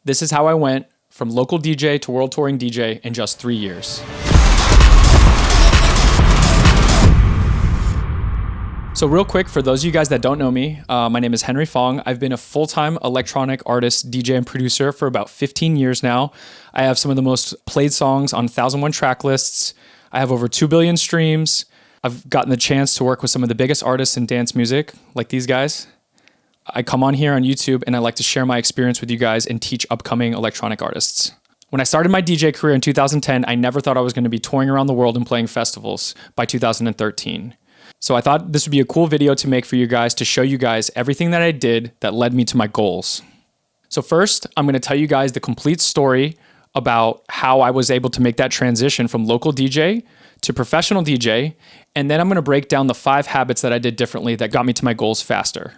This is how I went from local DJ to world touring DJ in just 3 years. So real quick, for those of you guys that don't know me, my name is Henry Fong. I've been a full-time electronic artist, DJ, and producer for about 15 years now. I have some of the most played songs on 1,001 track lists. I have over 2 billion streams. I've gotten the chance to work with some of the biggest artists in dance music, like these guys. I come on here on YouTube and I like to share my experience with you guys and teach upcoming electronic artists. When I started my DJ career in 2010, I never thought I was going to be touring around the world and playing festivals by 2013. So I thought this would be a cool video to make for you guys to show you guys everything that I did that led me to my goals. So first, I'm going to tell you guys the complete story about how I was able to make that transition from local DJ to professional DJ. And then I'm going to break down the 5 habits that I did differently that got me to my goals faster.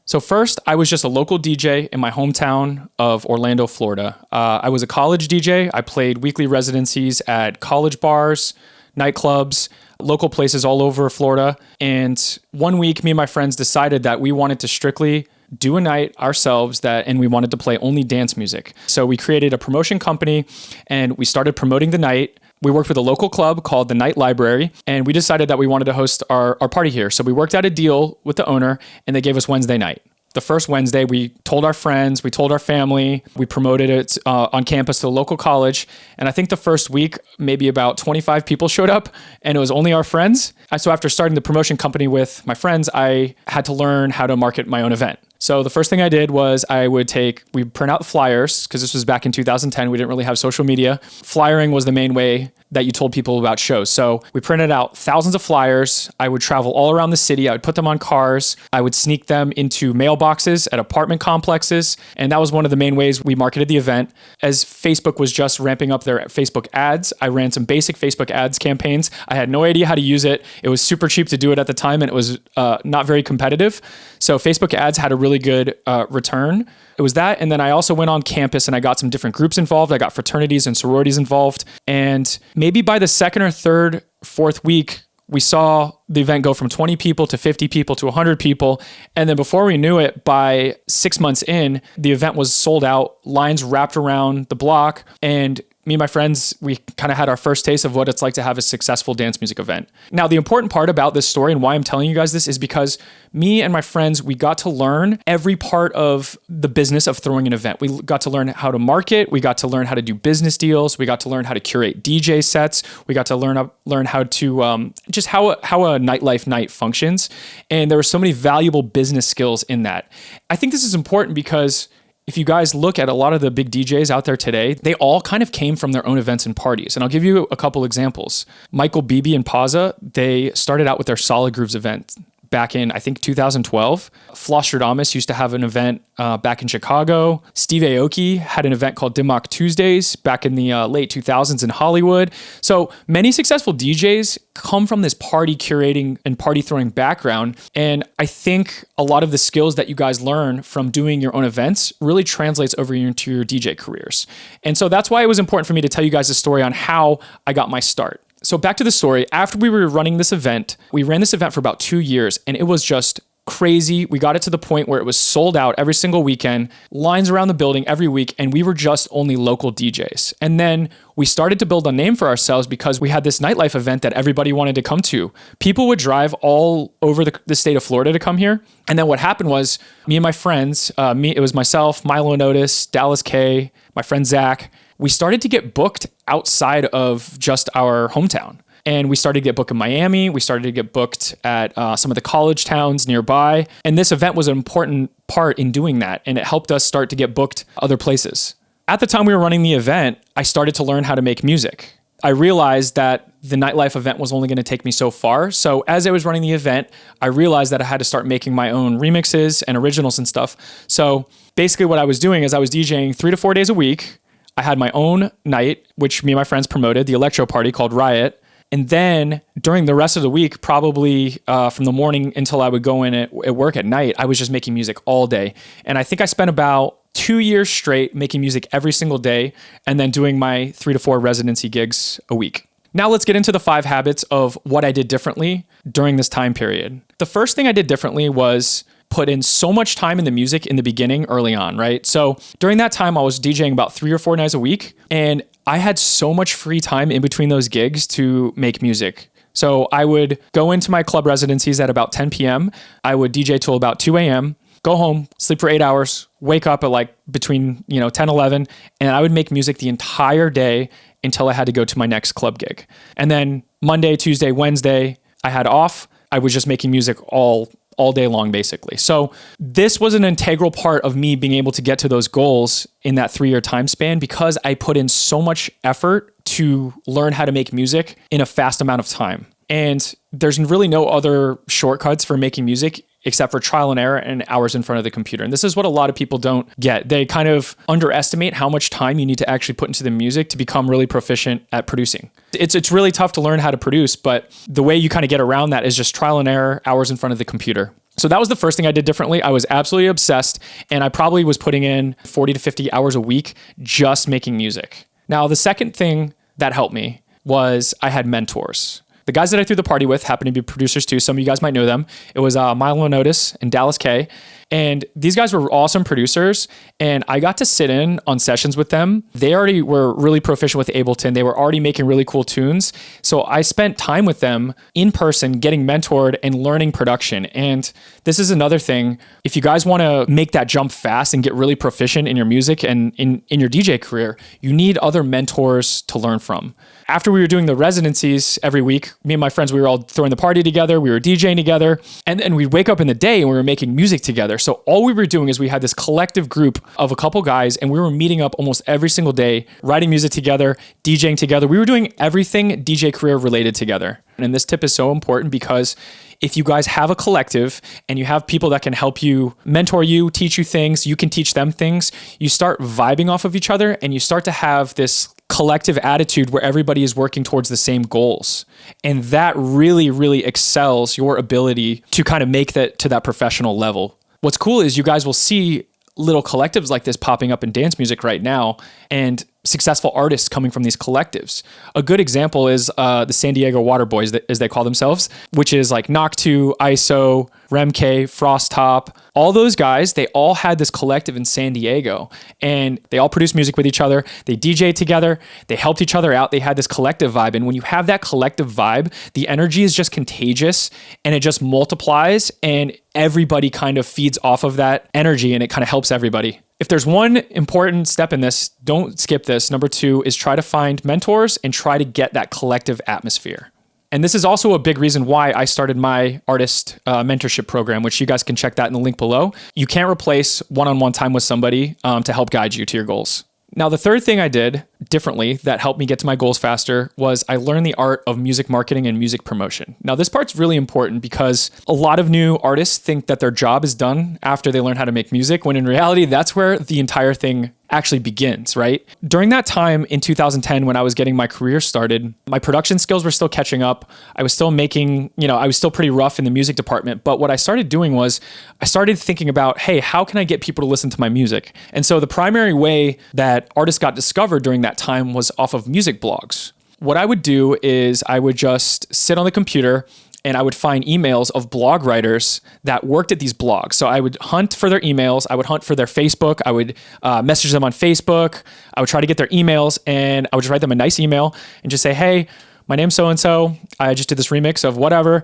So first, I was just a local DJ in my hometown of Orlando, Florida. I was a college DJ. I played weekly residencies at college bars, nightclubs, local places all over Florida. And one week, me and my friends decided that we wanted to strictly do a night ourselves and we wanted to play only dance music. So we created a promotion company and we started promoting the night. We worked with a local club called the Night Library, and we decided that we wanted to host our party here. So we worked out a deal with the owner, and they gave us Wednesday night. The first Wednesday, we told our friends, we told our family, we promoted it on campus to a local college. And I think the first week, maybe about 25 people showed up, and it was only our friends. So after starting the promotion company with my friends, I had to learn how to market my own event. So the first thing I did was we'd print out flyers, because this was back in 2010. We didn't really have social media. Flyering was the main way that you told people about shows. So we printed out thousands of flyers. I would travel all around the city. I would put them on cars. I would sneak them into mailboxes at apartment complexes. And that was one of the main ways we marketed the event. As Facebook was just ramping up their Facebook ads, I ran some basic Facebook ads campaigns. I had no idea how to use it. It was super cheap to do it at the time, and it was not very competitive. So Facebook ads had a really good return. It was that. And then I also went on campus and I got some different groups involved. I got fraternities and sororities involved. And maybe by the second or third, fourth week, we saw the event go from 20 people to 50 people to 100 people. And then before we knew it, by 6 months in, the event was sold out, lines wrapped around the block. And me and my friends, we kind of had our first taste of what it's like to have a successful dance music event. Now, the important part about this story and why I'm telling you guys this is because me and my friends, we got to learn every part of the business of throwing an event. We got to learn how to market. We got to learn how to do business deals. We got to learn how to curate DJ sets. We got to learn how to just how a nightlife night functions. And there were so many valuable business skills in that. I think this is important because if you guys look at a lot of the big DJs out there today, they all kind of came from their own events and parties. And I'll give you a couple examples. Michael Beebe and Paza, they started out with their Solid Grooves event back in, I think, 2012. Flosstradamus used to have an event back in Chicago. Steve Aoki had an event called Dimmock Tuesdays back in the late 2000s in Hollywood. So many successful DJs come from this party curating and party throwing background. And I think a lot of the skills that you guys learn from doing your own events really translates over into your DJ careers. And so that's why it was important for me to tell you guys a story on how I got my start. So back to the story, after we were running this event, we ran this event for about 2 years, and it was just crazy. We got it to the point where it was sold out every single weekend, lines around the building every week, and we were just only local DJs. And then we started to build a name for ourselves because we had this nightlife event that everybody wanted to come to. People would drive all over the state of Florida to come here. And then what happened was me and my friends, it was myself, Milo Notice, Dallas K, my friend Zach, we started to get booked outside of just our hometown. And we started to get booked in Miami. We started to get booked at some of the college towns nearby. And this event was an important part in doing that. And it helped us start to get booked other places. At the time we were running the event, I started to learn how to make music. I realized that the nightlife event was only going to take me so far. So as I was running the event, I realized that I had to start making my own remixes and originals and stuff. So basically what I was doing is I was DJing 3 to 4 days a week. I had my own night, which me and my friends promoted, the electro party called Riot. And then during the rest of the week, probably from the morning until I would go in at work at night, I was just making music all day. And I think I spent about 2 years straight making music every single day and then doing my 3 to 4 residency gigs a week. Now let's get into the 5 habits of what I did differently during this time period. The first thing I did differently was put in so much time in the music in the beginning early on, right? So during that time, I was DJing about 3 or 4 nights a week, and I had so much free time in between those gigs to make music. So I would go into my club residencies at about 10 p.m. I would DJ till about 2 a.m., go home, sleep for 8 hours, wake up at like between 10, 11, and I would make music the entire day until I had to go to my next club gig. And then Monday, Tuesday, Wednesday, I had off. I was just making music all day long, basically. So this was an integral part of me being able to get to those goals in that 3-year time span because I put in so much effort to learn how to make music in a fast amount of time. And there's really no other shortcuts for making music except for trial and error and hours in front of the computer. And this is what a lot of people don't get. They kind of underestimate how much time you need to actually put into the music to become really proficient at producing. It's really tough to learn how to produce, but the way you kind of get around that is just trial and error, hours in front of the computer. So that was the first thing I did differently. I was absolutely obsessed, and I probably was putting in 40 to 50 hours a week just making music. Now, the second thing that helped me was I had mentors. The guys that I threw the party with happened to be producers too. Some of you guys might know them. It was Milo Notice and Dallas K. And these guys were awesome producers. And I got to sit in on sessions with them. They already were really proficient with Ableton. They were already making really cool tunes. So I spent time with them in person, getting mentored and learning production. And this is another thing. If you guys want to make that jump fast and get really proficient in your music and in your DJ career, you need other mentors to learn from. After we were doing the residencies every week, me and my friends, we were all throwing the party together, we were DJing together, and then we'd wake up in the day and we were making music together. So all we were doing is we had this collective group of a couple guys and we were meeting up almost every single day, writing music together, DJing together. We were doing everything DJ career related together. And this tip is so important because if you guys have a collective and you have people that can help you, mentor you, teach you things, you can teach them things, you start vibing off of each other and you start to have this collective attitude where everybody is working towards the same goals. And that really, really excels your ability to kind of make that to that professional level. What's cool is you guys will see little collectives like this popping up in dance music right now and successful artists coming from these collectives. A good example is the San Diego Water Boys, as they call themselves, which is like Knock2, ISO, Remk, Frost Top. All those guys, they all had this collective in San Diego and they all produced music with each other. They DJ'd together. They helped each other out. They had this collective vibe. And when you have that collective vibe, the energy is just contagious and it just multiplies and everybody kind of feeds off of that energy and it kind of helps everybody. If there's one important step in this, don't skip this. Number 2 is try to find mentors and try to get that collective atmosphere. And this is also a big reason why I started my artist mentorship program, which you guys can check that in the link below. You can't replace one-on-one time with somebody to help guide you to your goals. Now, the third thing I did differently that helped me get to my goals faster was I learned the art of music marketing and music promotion. Now, this part's really important because a lot of new artists think that their job is done after they learn how to make music, when in reality, that's where the entire thing actually begins, right? During that time in 2010, when I was getting my career started, my production skills were still catching up. I was still making, I was still pretty rough in the music department. But what I started doing was I started thinking about, hey, how can I get people to listen to my music? And so the primary way that artists got discovered during that time was off of music blogs. What I would do is I would just sit on the computer and I would find emails of blog writers that worked at these blogs. So I would hunt for their emails. I would hunt for their Facebook. I would message them on Facebook. I would try to get their emails and I would just write them a nice email and just say, hey, my name's so-and-so. I just did this remix of whatever.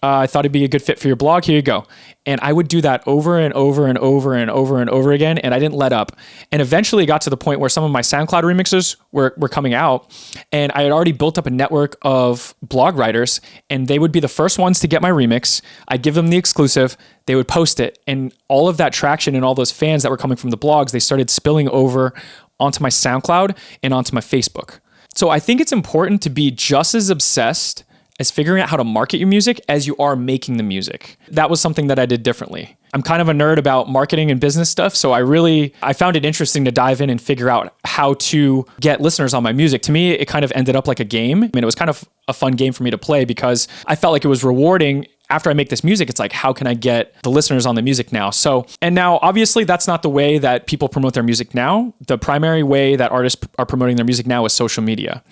I thought it'd be a good fit for your blog. Here you go. And I would do that over and over and over and over and over again. And I didn't let up. And eventually it got to the point where some of my SoundCloud remixes were coming out. And I had already built up a network of blog writers. And they would be the first ones to get my remix. I'd give them the exclusive. They would post it. And all of that traction and all those fans that were coming from the blogs, they started spilling over onto my SoundCloud and onto my Facebook. So I think it's important to be just as obsessed as figuring out how to market your music as you are making the music. That was something that I did differently. I'm kind of a nerd about marketing and business stuff, so I found it interesting to dive in and figure out how to get listeners on my music. To me, it kind of ended up like a game. I mean, it was kind of a fun game for me to play because I felt like it was rewarding. After I make this music, it's like, how can I get the listeners on the music now? And now, obviously, that's not the way that people promote their music now. The primary way that artists are promoting their music now is social media.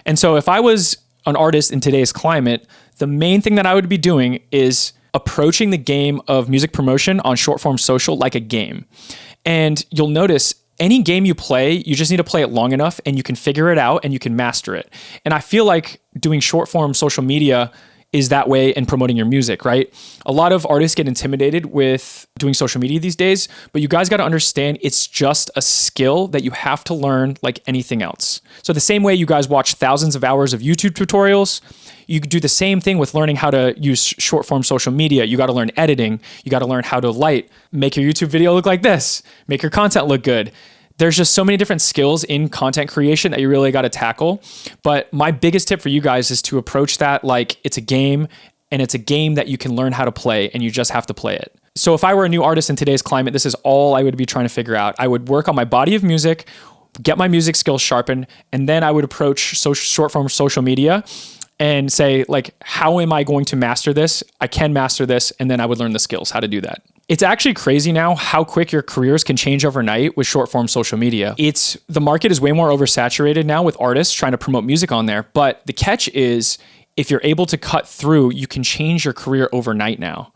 And so if I was an artist in today's climate, the main thing that I would be doing is approaching the game of music promotion on short form social like a game. And you'll notice any game you play, you just need to play it long enough and you can figure it out and you can master it. And I feel like doing short form social media is that way in promoting your music, right? A lot of artists get intimidated with doing social media these days, but you guys got to understand it's just a skill that you have to learn like anything else. So the same way you guys watch thousands of hours of YouTube tutorials, you could do the same thing with learning how to use short form social media. You got to learn editing. You got to learn how to make your YouTube video look like this, make your content look good. There's just so many different skills in content creation that you really got to tackle. But my biggest tip for you guys is to approach that like it's a game, and it's a game that you can learn how to play and you just have to play it. So if I were a new artist in today's climate, this is all I would be trying to figure out. I would work on my body of music, get my music skills sharpened, and then I would approach short form social media and say like, how am I going to master this? I can master this. And then I would learn the skills, how to do that. It's actually crazy now how quick your careers can change overnight with short form social media. The market is way more oversaturated now with artists trying to promote music on there. But the catch is, if you're able to cut through, you can change your career overnight now.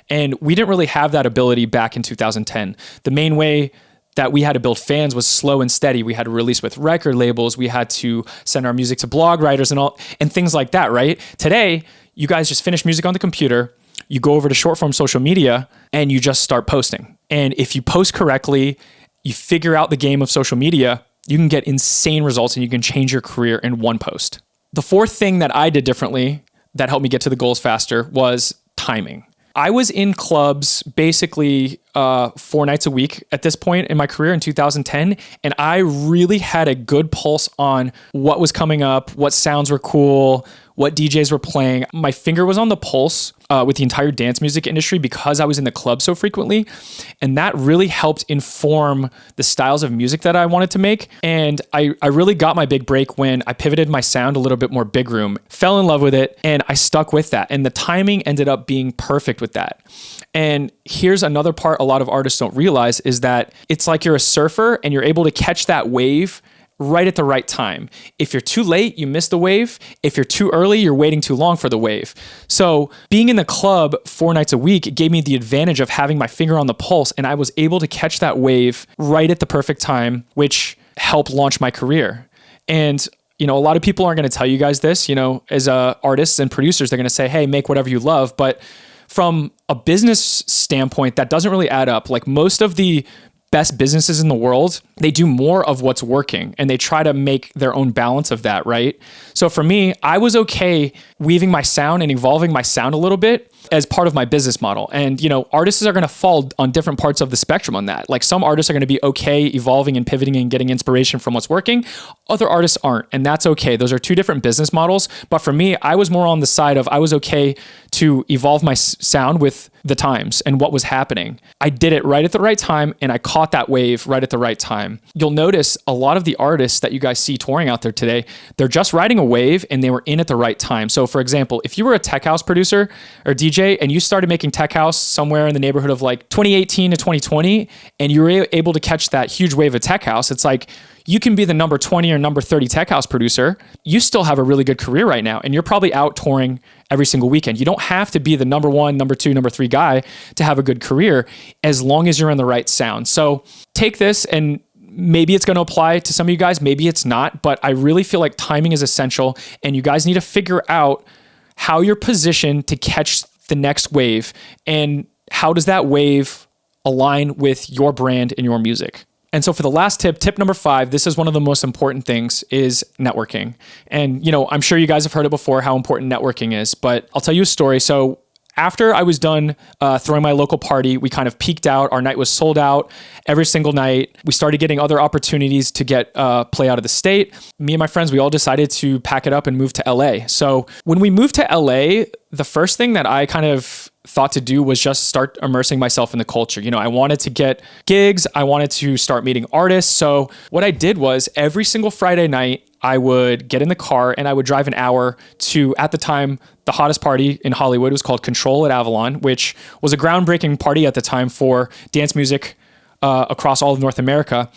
And we didn't really have that ability back in 2010. The main way that we had to build fans was slow and steady. We had to release with record labels. We had to send our music to blog writers and things like that, right? Today, you guys just finish music on the computer. You go over to short form social media and you just start posting. And if you post correctly, you figure out the game of social media, you can get insane results and you can change your career in one post. The fourth thing that I did differently that helped me get to the goals faster was timing. I was in clubs basically 4 nights a week at this point in my career in 2010, and I really had a good pulse on what was coming up, what sounds were cool, what DJs were playing. My finger was on the pulse with the entire dance music industry because I was in the club so frequently, and that really helped inform the styles of music that I wanted to make. And I really got my big break when I pivoted my sound a little bit more big room, fell in love with it, and I stuck with that. And the timing ended up being perfect with that. And here's another part a lot of artists don't realize is that it's like you're a surfer and you're able to catch that wave right at the right time. If you're too late, you miss the wave. If you're too early, you're waiting too long for the wave. So being in the club 4 nights a week gave me the advantage of having my finger on the pulse, and I was able to catch that wave right at the perfect time, which helped launch my career. And a lot of people aren't going to tell you guys this, as artists and producers, they're going to say, hey, make whatever you love. But from a business standpoint, that doesn't really add up. Like most of the best businesses in the world, they do more of what's working and they try to make their own balance of that, right? So for me, I was okay weaving my sound and evolving my sound a little bit as part of my business model. And, artists are going to fall on different parts of the spectrum on that. Like some artists are going to be okay evolving and pivoting and getting inspiration from what's working. Other artists aren't, and that's okay. Those are two different business models. But for me, I was more on the side of I was okay to evolve my sound with the times and what was happening. I did it right at the right time, and I caught that wave right at the right time. You'll notice a lot of the artists that you guys see touring out there today, they're just riding a wave and they were in at the right time. So for example, if you were a tech house producer or DJ and you started making tech house somewhere in the neighborhood of like 2018 to 2020, and you were able to catch that huge wave of tech house, it's like you can be the number 20 or number 30 tech house producer. You still have a really good career right now, and you're probably out touring every single weekend. You don't have to be the number 1, number 2, number 3 guy to have a good career as long as you're in the right sound. So take this, and maybe it's going to apply to some of you guys, maybe it's not, but I really feel like timing is essential, and you guys need to figure out how you're positioned to catch the next wave, and how does that wave align with your brand and your music. And so for the last tip number 5, this is one of the most important things, is networking. And, I'm sure you guys have heard it before, how important networking is, but I'll tell you a story. So after I was done throwing my local party, we kind of peaked out. Our night was sold out every single night. We started getting other opportunities to get play out of the state. Me and my friends, we all decided to pack it up and move to LA. So when we moved to LA, the first thing that I kind of thought to do was just start immersing myself in the culture. I wanted to get gigs. I wanted to start meeting artists. So what I did was every single Friday night, I would get in the car and I would drive an hour to, at the time, the hottest party in Hollywood. It was called Control at Avalon, which was a groundbreaking party at the time for dance music across all of North America.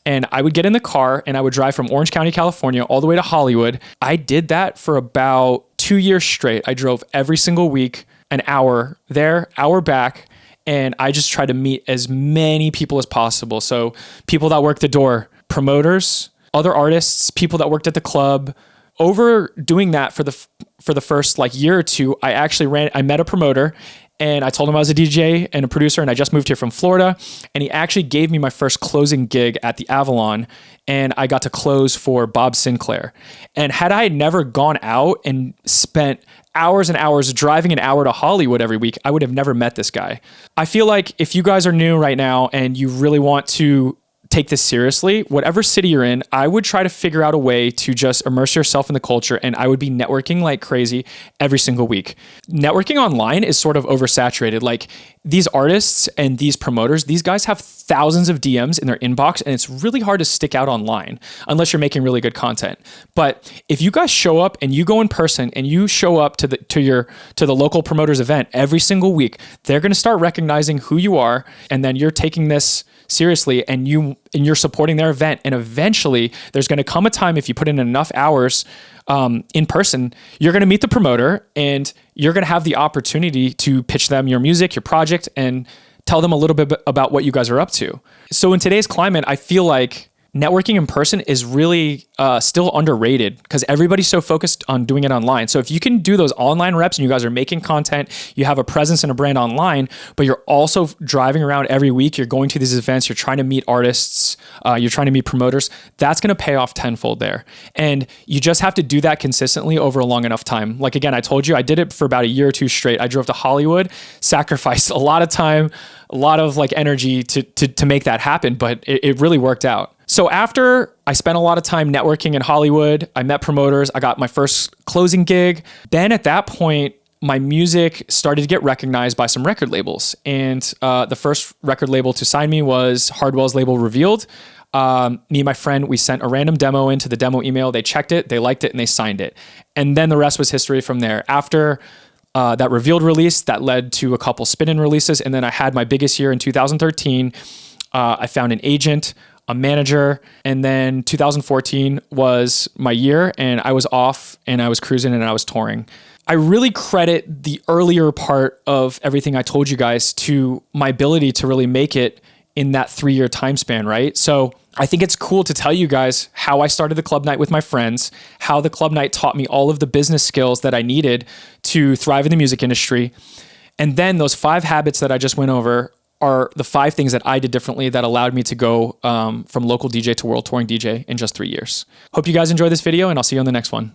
And I would get in the car and I would drive from Orange County, California, all the way to Hollywood. I did that for about 2 years straight. I drove every single week. an hour there, hour back, and I just try to meet as many people as possible. So people that work the door, promoters, other artists, people that worked at the club. Over doing that for the first like year or two, I met a promoter, and I told him I was a DJ and a producer, and I just moved here from Florida. And he actually gave me my first closing gig at the Avalon, and I got to close for Bob Sinclair. And had I never gone out and spent hours and hours driving an hour to Hollywood every week, I would have never met this guy. I feel like if you guys are new right now and you really want to take this seriously, whatever city you're in, I would try to figure out a way to just immerse yourself in the culture, and I would be networking like crazy every single week. Networking online is sort of oversaturated. Like these artists and these promoters, these guys have thousands of DMs in their inbox, and it's really hard to stick out online unless you're making really good content. But if you guys show up and you go in person and you show up to the local promoter's event every single week, they're going to start recognizing who you are, and then you're taking this seriously and you're supporting their event. And eventually there's going to come a time, if you put in enough hours in person, you're going to meet the promoter and you're going to have the opportunity to pitch them your music, your project, and tell them a little bit about what you guys are up to. So in today's climate, I feel like networking in person is really still underrated because everybody's so focused on doing it online. So if you can do those online reps and you guys are making content, you have a presence and a brand online, but you're also driving around every week, you're going to these events, you're trying to meet artists, you're trying to meet promoters, that's going to pay off tenfold there. And you just have to do that consistently over a long enough time. Like, again, I told you, I did it for about a year or two straight. I drove to Hollywood, sacrificed a lot of time, a lot of like energy to make that happen, but it really worked out. So after I spent a lot of time networking in Hollywood, I met promoters, I got my first closing gig. Then at that point, my music started to get recognized by some record labels. And the first record label to sign me was Hardwell's label Revealed. Me and my friend, we sent a random demo into the demo email. They checked it, they liked it, and they signed it. And then the rest was history from there. After that Revealed release, that led to a couple spin-in releases. And then I had my biggest year in 2013. I found an agent, a manager, and then 2014 was my year, and I was off and I was cruising and I was touring. I really credit the earlier part of everything I told you guys to my ability to really make it in that 3-year time span, right? So I think it's cool to tell you guys how I started the club night with my friends, how the club night taught me all of the business skills that I needed to thrive in the music industry. And then those 5 habits that I just went over are the 5 things that I did differently that allowed me to go from local DJ to world touring DJ in just 3 years. Hope you guys enjoy this video, and I'll see you on the next one.